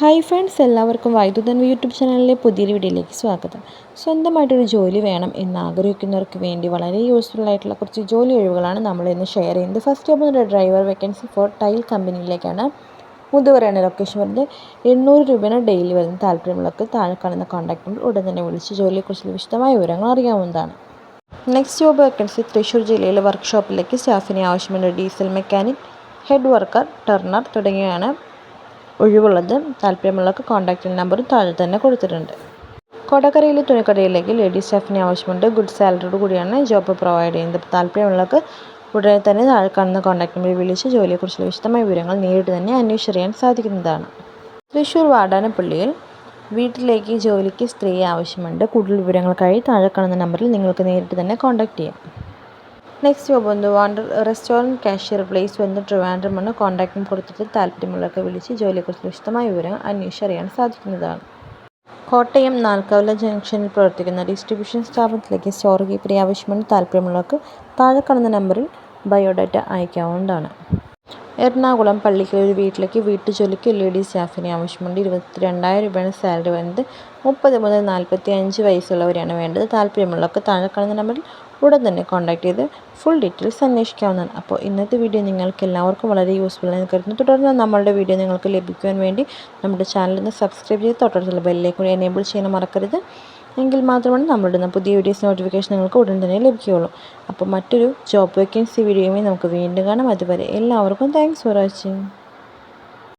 Hi friends, എല്ലാവർക്കും വൈദ്യുതൻ YouTube ചാനലിലെ പുതിയൊരു വീഡിയോയിലേക്ക് സ്വാഗതം. സ്വന്തമായിട്ടൊരു ജോലി വേണം എന്ന് ആഗ്രഹിക്കുന്നവർക്ക് വേണ്ടി വളരെ യൂസ്ഫുൾ ആയിട്ടുള്ള കുറച്ച് ജോലി ഒഴിവുകളാണ് നമ്മൾ ഇന്ന് ഷെയർ ചെയ്യുന്നത്. First job driver vacancy for tile കമ്പനിയിലേക്കാണ്. മുതുവരെയാണ് ലൊക്കേഷൻ വരുന്നത്. 800 രൂപയാണ് ഡെയിലി വരുന്നത്. താല്പര്യമുള്ളവർക്ക് താഴെ കാണുന്ന കോൺടാക്ട് നമ്പർ ഉടൻ തന്നെ വിളിച്ച് ജോലിയെക്കുറിച്ചുള്ള വിശദമായ വിവരങ്ങൾ അറിയാവുന്നതാണ്. നെക്സ്റ്റ് ജോബ് വേക്കൻസി തൃശ്ശൂർ ജില്ലയിലെ വർക്ക്ഷോപ്പിലേക്ക് സ്റ്റാഫിനെ ആവശ്യമുണ്ട്. Diesel mechanic, head worker, Turner തുടങ്ങിയവയാണ് ഒഴിവുള്ളത്. താല്പര്യമുള്ളവർക്ക് കോൺടാക്റ്റ് നമ്പറും താഴെ തന്നെ കൊടുത്തിട്ടുണ്ട്. കൊടകരയിലെ തുണിക്കടയിലേക്ക് ലേഡീസ് സ്റ്റാഫിനെ ആവശ്യമുണ്ട്. ഗുഡ് സാലറിയോട് കൂടിയാണ് ജോബ് പ്രൊവൈഡ് ചെയ്യുന്നത്. താല്പര്യമുള്ളവർക്ക് ഉടനെ തന്നെ താഴെ കാണുന്ന കോൺടാക്ട് നമ്പറിൽ വിളിച്ച് ജോലിയെക്കുറിച്ചുള്ള വിശദമായ വിവരങ്ങൾ നേരിട്ട് തന്നെ അന്വേഷിച്ചറിയാൻ സാധിക്കുന്നതാണ്. തൃശ്ശൂർ വാടാനപ്പള്ളിയിൽ വീട്ടിലേക്ക് ജോലിക്ക് സ്ത്രീയെ ആവശ്യമുണ്ട്. കൂടുതൽ വിവരങ്ങൾക്കായി താഴെ കാണുന്ന നമ്പറിൽ നിങ്ങൾക്ക് നേരിട്ട് തന്നെ കോൺടാക്ട് ചെയ്യാം. Next job wonder restaurant cashier place വന്ന് ട്രിവാൻഡ്രം കോൺടാക്റ്റും കൊടുത്തിട്ട് താല്പര്യമുള്ളവർക്ക് വിളിച്ച് ജോലിയെക്കുറിച്ച് വിശദമായ വിവരങ്ങൾ അന്വേഷിച്ചറിയാൻ സാധിക്കുന്നതാണ്. കോട്ടയം നാൽക്കവല ജംഗ്ഷനിൽ പ്രവർത്തിക്കുന്ന ഡിസ്ട്രിബ്യൂഷൻ സ്ഥാപനത്തിലേക്ക് സ്റ്റോർ കീപ്പറെ ആവശ്യമുണ്ട്. താല്പര്യമുള്ളവർക്ക് താഴെ കാണുന്ന നമ്പറിൽ ബയോഡാറ്റ അയക്കാവുന്നതാണ്. എറണാകുളം പള്ളിക്കൽ ഒരു വീട്ടിലേക്ക് വീട്ടുജോലിക്ക് ലേഡീസ് സ്റ്റാഫിനെ ആവശ്യമുണ്ട്. 22,000 രൂപയാണ് സാലറി വരുന്നത്. 30 മുതൽ 45 വയസ്സുള്ളവരെയാണ് വേണ്ടത്. താല്പര്യമുള്ളവർക്ക് താഴെ കാണുന്ന നമ്പറിൽ ഉടൻ തന്നെ കോൺടാക്ട് ചെയ്ത് ഫുൾ ഡീറ്റെയിൽസ് അന്വേഷിക്കാവുന്നതാണ്. അപ്പോൾ ഇന്നത്തെ വീഡിയോ നിങ്ങൾക്ക് എല്ലാവർക്കും വളരെ യൂസ്ഫുൾ ആണെന്ന് കരുതുന്നു. തുടർന്ന് നമ്മളുടെ വീഡിയോ നിങ്ങൾക്ക് ലഭിക്കുവാൻ വേണ്ടി നമ്മുടെ ചാനലിൽ സബ്സ്ക്രൈബ് ചെയ്ത് തൊട്ടടുത്തുള്ള ബെല്ലിലേക്ക് കൂടി എനേബിൾ ചെയ്യാൻ മറക്കരുത്. എങ്കിൽ മാത്രമാണ് നമ്മളുടെ പുതിയ വീഡിയോസ് നോട്ടിഫിക്കേഷൻ നിങ്ങൾക്ക് ഉടൻ തന്നെ ലഭിക്കുകയുള്ളൂ. അപ്പോൾ മറ്റൊരു ജോബ് വേക്കൻസി വീഡിയോയുമായി നമുക്ക് വീണ്ടും കാണാം. അതുവരെ എല്ലാവർക്കും താങ്ക്സ് ഫോർ വാച്ചിങ്.